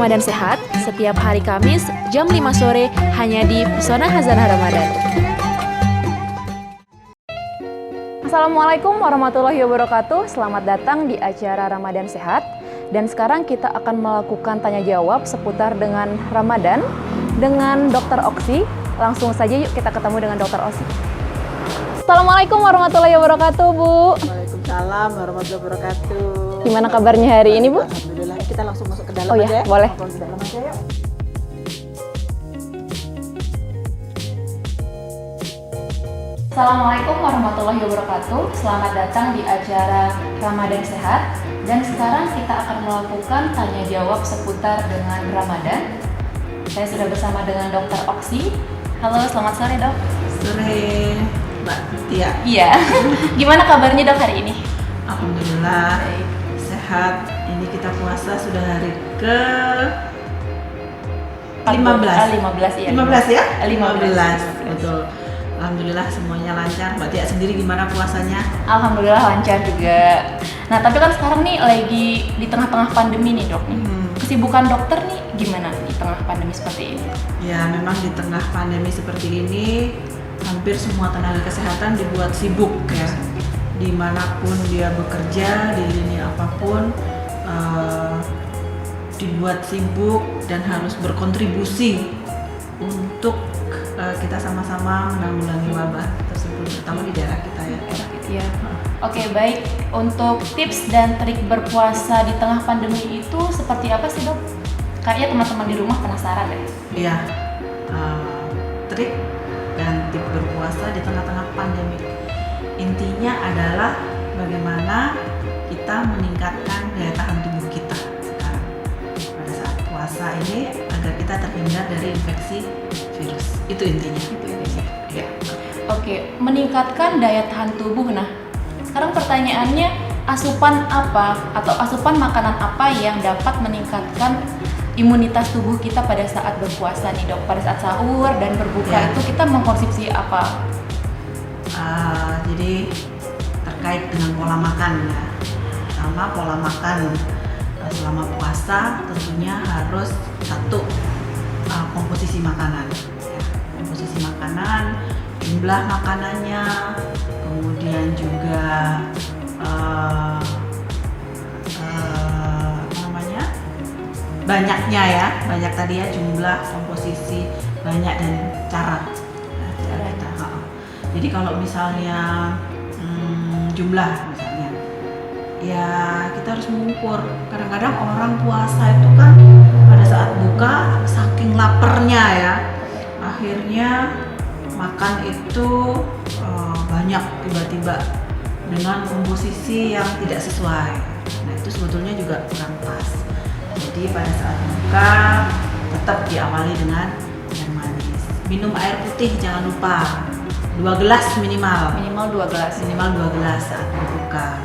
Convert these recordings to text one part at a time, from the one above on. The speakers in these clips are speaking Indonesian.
Ramadan Sehat setiap hari Kamis jam 5 sore hanya di Pesona Khazanah Ramadan. Assalamualaikum warahmatullahi wabarakatuh. Selamat datang di acara Ramadan Sehat. Dan sekarang kita akan melakukan tanya jawab seputar dengan Ramadan dengan Dr. Oksi. Langsung saja yuk kita ketemu dengan Dr. Oksi. Assalamualaikum warahmatullahi wabarakatuh, Bu. Waalaikumsalam warahmatullahi wabarakatuh. Gimana kabarnya hari ini, Bu? Alhamdulillah, kita langsung masuk ke dalam Oh ya, aja. boleh. Langsung ke dalam aja yuk. Assalamualaikum warahmatullahi wabarakatuh. Selamat datang di acara Ramadan Sehat. Dan sekarang kita akan melakukan tanya jawab seputar dengan Ramadan. Saya sudah bersama dengan Dr. Oksi. Halo, selamat sore, Dok. Sore, Mbak Tia. Iya. Gimana kabarnya, Dok, hari ini? Alhamdulillah sehat. Ini kita puasa sudah hari ke 15. 15 ya. 15 ya? 15. Betul. Alhamdulillah semuanya lancar. Mbak Tia sendiri gimana puasanya? Alhamdulillah lancar juga. Nah, tapi kan sekarang nih lagi di tengah-tengah pandemi nih, Dok. Kesibukan dokter nih gimana di tengah pandemi seperti ini? Ya memang di tengah pandemi seperti ini hampir semua tenaga kesehatan dibuat sibuk ya. Dimanapun dia bekerja, di lini apapun dibuat sibuk dan harus berkontribusi untuk kita sama-sama menanggulangi wabah tersebut, terutama di daerah kita ya. Iya. Oke, baik. Untuk tips dan trik berpuasa di tengah pandemi itu seperti apa sih, Dok? Kayaknya teman-teman di rumah penasaran deh. Iya, trik dan tips berpuasa di tengah-tengah pandemi. Intinya adalah bagaimana kita meningkatkan daya tahan tubuh kita sekarang pada saat puasa ini agar kita terhindar dari infeksi virus. Itu intinya. Ya. Oke, meningkatkan daya tahan tubuh. Nah, sekarang pertanyaannya, asupan apa atau asupan makanan apa yang dapat meningkatkan imunitas tubuh kita pada saat berpuasa nih, Dok? Pada saat sahur dan berbuka Ya. itu kita mengkonsumsi apa? Jadi terkait dengan pola makan ya. Sama pola makan selama puasa tentunya harus satu komposisi makanan. Ya. Komposisi makanan, jumlah makanannya, kemudian juga banyaknya ya, banyak tadi ya, jumlah, komposisi, banyak dan cara. Jadi kalau misalnya jumlah misalnya, ya kita harus mengukur. Kadang-kadang orang puasa itu kan pada saat buka saking laparnya ya, akhirnya makan itu banyak tiba-tiba dengan komposisi yang tidak sesuai. Nah itu sebetulnya juga kurang pas. Jadi pada saat buka tetap diawali dengan yang manis. Minum air putih jangan lupa, 2 gelas minimal. Minimal 2 gelas. Minimal 2 gelas saat berbuka.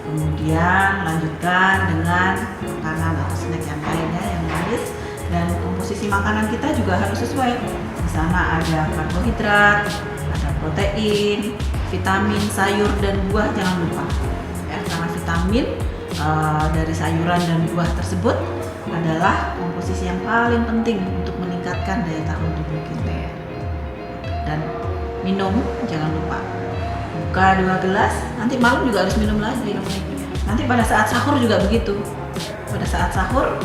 Kemudian lanjutkan dengan makanan atau snack yang lainnya yang manis, dan komposisi makanan kita juga harus sesuai. Di sana ada karbohidrat, ada protein, vitamin, sayur dan buah jangan lupa. Ya, karena vitamin dari sayuran dan buah tersebut adalah komposisi yang paling penting untuk meningkatkan daya tahan tubuh kita. Dan minum jangan lupa, buka 2 gelas, nanti malam juga harus minum lagi. Nanti pada saat sahur juga begitu, pada saat sahur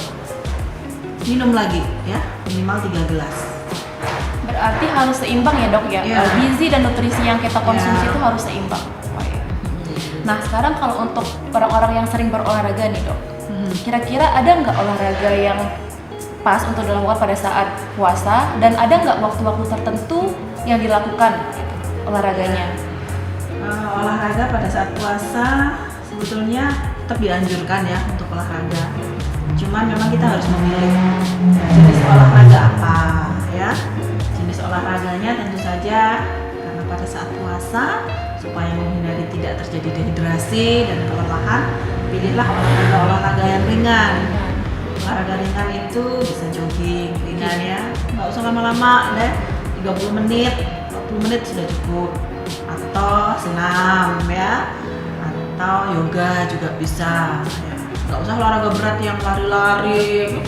minum lagi ya, minimal 3 gelas. Berarti harus seimbang ya, Dok ya? Ya. Gizi dan nutrisi yang kita konsumsi Ya. itu harus seimbang. Nah, sekarang kalau untuk orang-orang yang sering berolahraga nih, Dok, kira-kira ada nggak olahraga yang pas untuk dilakukan pada saat puasa, dan ada nggak waktu-waktu tertentu yang dilakukan gitu, olahraganya? Olahraga pada saat puasa sebetulnya tetap dianjurkan ya untuk olahraga. Cuman memang kita harus memilih jenis olahraga apa ya. Jenis olahraganya tentu saja karena pada saat puasa, supaya menghindari tidak terjadi dehidrasi dan kelelahan, pilihlah olahraga yang ringan. Olahraga ringan itu bisa jogging ringan ya, nggak usah lama-lama deh, 30 menit, 40 menit sudah cukup. Atau senam ya, atau yoga juga bisa ya. Nggak usah olahraga berat yang lari-lari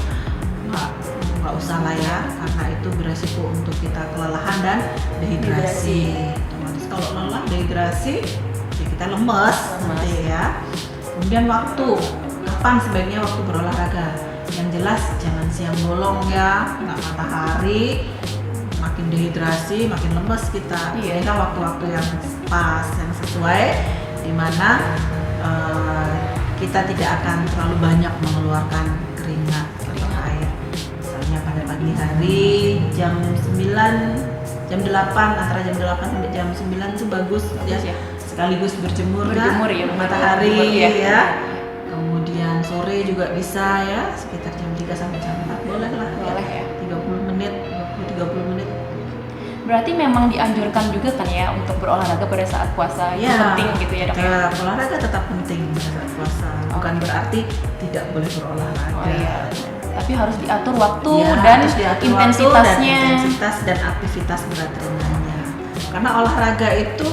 usah lah ya, karena itu beresiko untuk kita kelelahan dan dehidrasi. Otomatis kalau lelah, dehidrasi, ya kita lemes nanti ya. Kemudian waktu, kapan sebaiknya waktu berolahraga? Yang jelas jangan siang bolong ya, nggak matahari, makin dehidrasi, makin lemes kita. Kita waktu-waktu yang pas, yang sesuai, di mana kita tidak akan terlalu banyak mengeluarkan keringat atau air. Misalnya pada pagi hari jam 9, jam 8, antara jam 8 sampai jam 9 itu bagus ya. Sekaligus berjemur kan, ya, matahari ya. Kemudian sore juga bisa ya, sekitar jam 3 sampai jam 4 boleh lah ya. 30 menit, 20-30 menit. Berarti memang dianjurkan juga kan ya untuk berolahraga pada saat puasa, itu penting gitu ya dok ya? Olahraga tetap penting pada saat puasa, bukan berarti tidak boleh berolahraga. Tapi harus diatur waktu dan intensitasnya. Intensitas dan aktivitas berat ringannya. Karena olahraga itu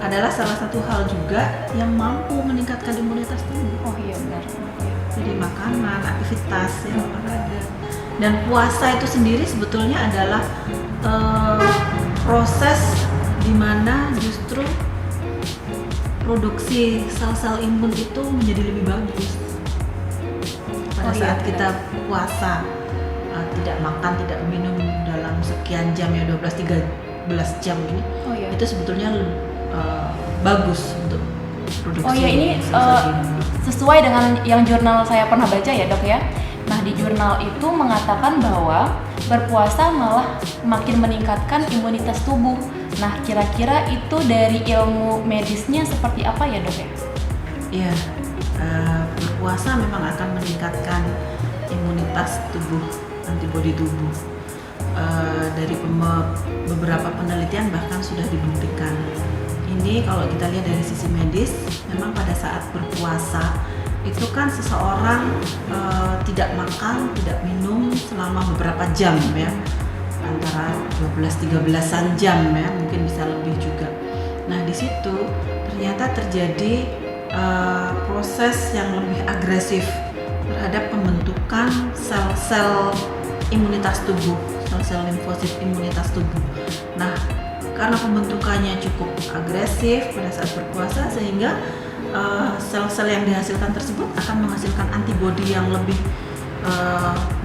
adalah salah satu hal juga yang mampu meningkatkan imunitas tubuh. Oh iya benar. Jadi makanan, aktivitas, ya, olahraga. Dan puasa itu sendiri sebetulnya adalah proses di mana justru produksi sel-sel imun itu menjadi lebih bagus pada saat kita puasa, tidak makan, tidak minum dalam sekian jam ya, 12-13 jam ini. Itu sebetulnya bagus untuk produksi. Ini sesuai dengan yang jurnal saya pernah baca ya dok ya. Nah di jurnal itu mengatakan bahwa berpuasa malah makin meningkatkan imunitas tubuh. Nah kira-kira itu dari ilmu medisnya seperti apa ya dok ya? Iya, berpuasa memang akan meningkatkan imunitas tubuh, antibodi tubuh. Dari beberapa penelitian bahkan sudah dibuktikan. Ini kalau kita lihat dari sisi medis, memang pada saat berpuasa itu kan seseorang tidak makan, tidak minum selama beberapa jam ya, antara 12-13an jam ya, mungkin bisa lebih juga. Nah di situ ternyata terjadi proses yang lebih agresif terhadap pembentukan sel-sel imunitas tubuh, sel-sel limfosit imunitas tubuh. Nah karena pembentukannya cukup agresif pada saat berpuasa, sehingga sel-sel yang dihasilkan tersebut akan menghasilkan antibodi yang lebih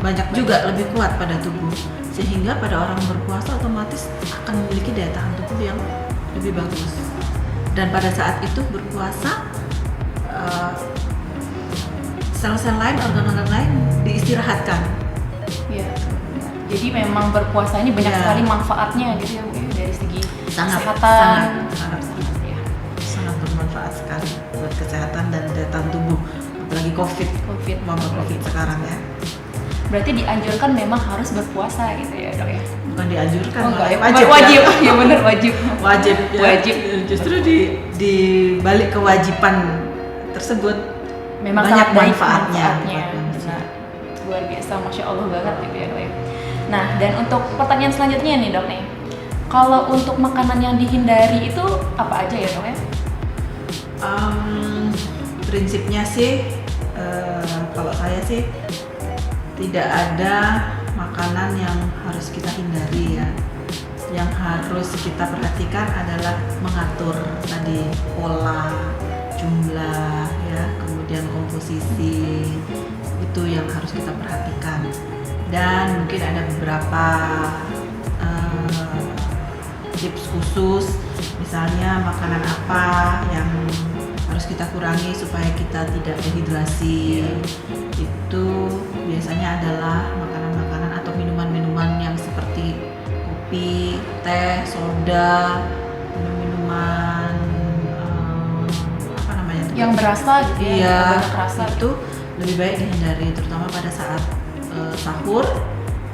banyak juga, lebih kuat pada tubuh, sehingga pada orang berpuasa otomatis akan memiliki daya tahan tubuh yang lebih bagus. Dan pada saat itu berpuasa, sel-sel lain, organ-organ lain diistirahatkan. Iya. Jadi memang berpuasa ini banyak sekali manfaatnya gitu ya dari segi kesehatan. Sangat bermanfaat sekali buat kesehatan dan daya tahan tubuh, apalagi COVID sekarang ya. Berarti dianjurkan memang harus berpuasa gitu ya dok ya? Bukan dianjurkan, wajib. Ya benar, wajib. Wajib. Justru di balik kewajiban tersebut memang banyak sangat baik manfaatnya. Benar. Luar biasa, masya Allah banget gitu ya dok ya. Nah dan untuk pertanyaan selanjutnya nih dok nih, kalau untuk makanan yang dihindari itu apa aja ya dok ya? Prinsipnya sih, kalau saya sih tidak ada makanan yang harus kita hindari ya. Yang harus kita perhatikan adalah mengatur tadi pola, jumlah ya, kemudian komposisi, itu yang harus kita perhatikan. Dan mungkin ada beberapa tips khusus, misalnya makanan apa yang harus kita kurangi supaya kita tidak dehidrasi. Itu biasanya adalah makanan-makanan atau minuman-minuman yang seperti kopi, teh, soda, minuman yang berasa gitu ya, banyak rasa itu lebih baik dihindari, terutama pada saat sahur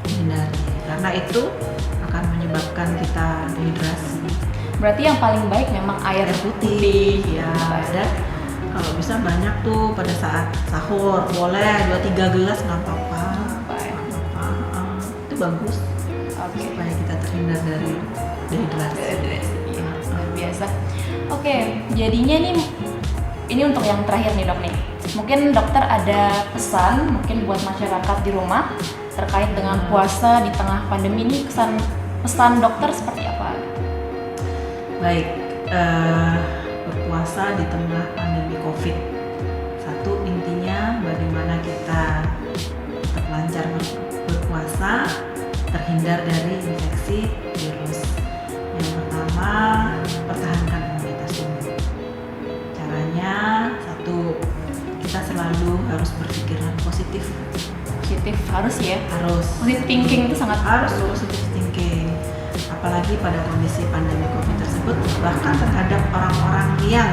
dihindari, karena itu akan menyebabkan kita dehidrasi. Berarti yang paling baik memang air putih ya. Dan kalau bisa banyak tuh pada saat sahur, boleh 2-3 gelas nggak apa-apa. Itu bagus. Supaya kita terhindar dari dehidrasi. Iya, luar biasa. Jadinya nih ini untuk yang terakhir nih dok nih. Mungkin dokter ada pesan mungkin buat masyarakat di rumah terkait dengan puasa di tengah pandemi ini, pesan dokter seperti apa? Baik, berpuasa di tengah pandemi COVID. Satu, intinya bagaimana kita tetap lancar berpuasa, terhindar dari infeksi virus. Yang pertama, pertahankan imunitas tubuh. Caranya, satu, kita selalu harus berpikiran positif. Positif harus ya. Harus. Positive thinking itu sangat Harus perlu. positive thinking. Apalagi pada kondisi pandemi COVID tersebut, bahkan terhadap orang-orang yang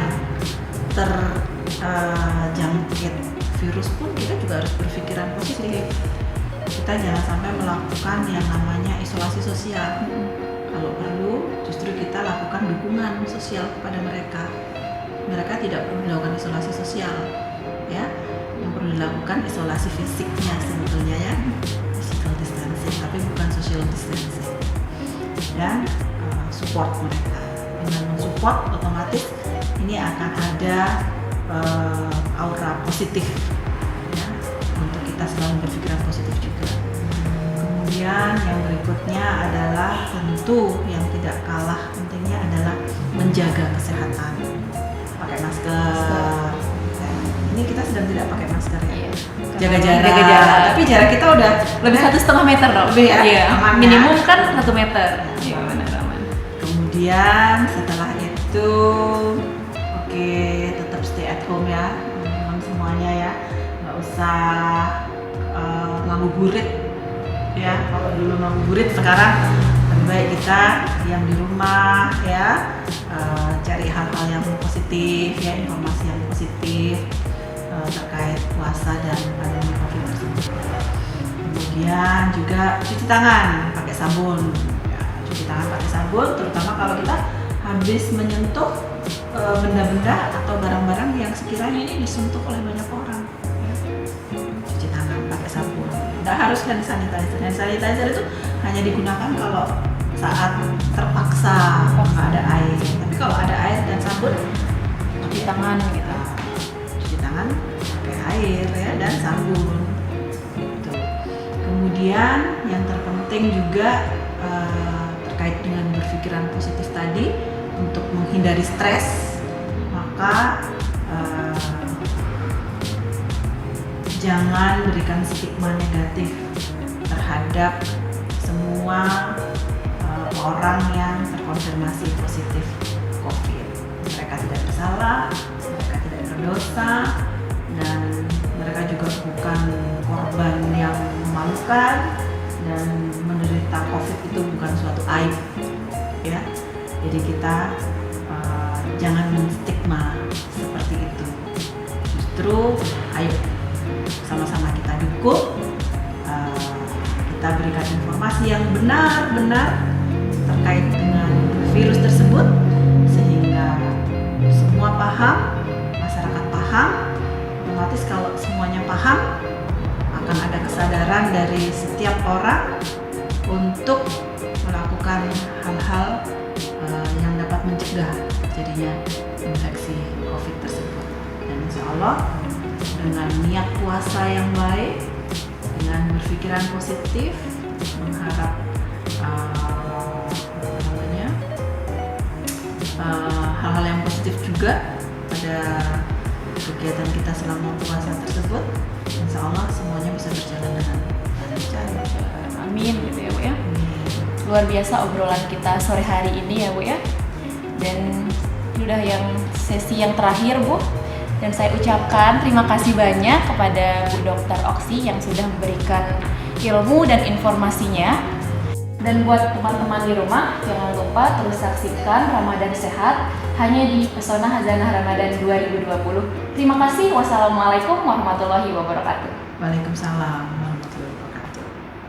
terjangkit virus pun kita juga harus berpikiran positif. Kita jangan sampai melakukan yang namanya isolasi sosial. Kalau perlu, justru kita lakukan dukungan sosial kepada mereka. Mereka tidak perlu melakukan isolasi sosial, ya. Yang perlu dilakukan isolasi fisiknya sebetulnya ya, physical distancing, tapi bukan social distancing. Dan support mereka. Dengan mensupport, otomatis ini akan ada aura positif, ya, untuk kita selalu berpikiran positif juga. Kemudian yang berikutnya adalah tentu yang tidak kalah pentingnya adalah menjaga kesehatan. Pakai masker. Ini kita sedang tidak pakai masker ya. Iya. Jaga jarak. Jaga jarak. Tapi jarak kita udah Lebih 1,5 meter dong. Lebih ya? Iya. Aman ya? Minimum kan 1 meter. Iya benar aman. Kemudian setelah itu, oke, tetap stay at home ya, teman-teman semuanya ya, nggak usah ngabuburit ya. Kalau dulu ngabuburit, sekarang lebih baik kita diam di rumah ya, cari hal-hal yang positif ya, informasi yang positif terkait puasa dan pandemi COVID tersebut. Kemudian juga cuci tangan pakai sabun. Cuci tangan pakai sabun, terutama kalau kita habis menyentuh benda-benda atau barang-barang yang sekiranya ini disentuh oleh banyak orang. Ya. Cuci tangan pakai sabun. Tidak harus hand sanitizer. Hand sanitizer itu hanya digunakan kalau saat terpaksa nggak ada air. Tapi kalau ada air dan sabun, Cuci tangan gitu. Cuci tangan pakai air ya dan sabun. Gitu. Kemudian yang terpenting juga terkait dengan berpikiran positif tadi, untuk menghindari stres, maka jangan berikan stigma negatif terhadap semua orang yang terkonfirmasi positif COVID. Mereka tidak bersalah, mereka tidak berdosa, dan mereka juga bukan korban yang memalukan, dan menderita COVID itu bukan suatu aib, ya. Jadi kita jangan menstigma seperti itu. Justru ayo sama-sama kita dukung, kita berikan informasi yang benar-benar terkait dengan virus tersebut, sehingga semua paham, masyarakat paham. Otomatis kalau semuanya paham, akan ada kesadaran dari setiap orang untuk melakukan hal-hal yang dapat mencegah terjadinya infeksi COVID tersebut. Dan insya Allah dengan niat puasa yang baik, dengan berpikiran positif, mengharap hal-hal yang positif juga pada kegiatan kita selama puasa tersebut, insya Allah semuanya bisa berjalan dengan lancar. Amin gitu ya Bu ya. Luar biasa obrolan kita sore hari ini ya Bu ya. Dan sudah yang sesi yang terakhir Bu. Dan saya ucapkan terima kasih banyak kepada Bu Dr. Oksi yang sudah memberikan ilmu dan informasinya. Dan buat teman-teman di rumah, jangan lupa terus saksikan Ramadan Sehat hanya di Pesona Hazanah Ramadan 2020. Terima kasih. Wassalamualaikum warahmatullahi wabarakatuh. Waalaikumsalam.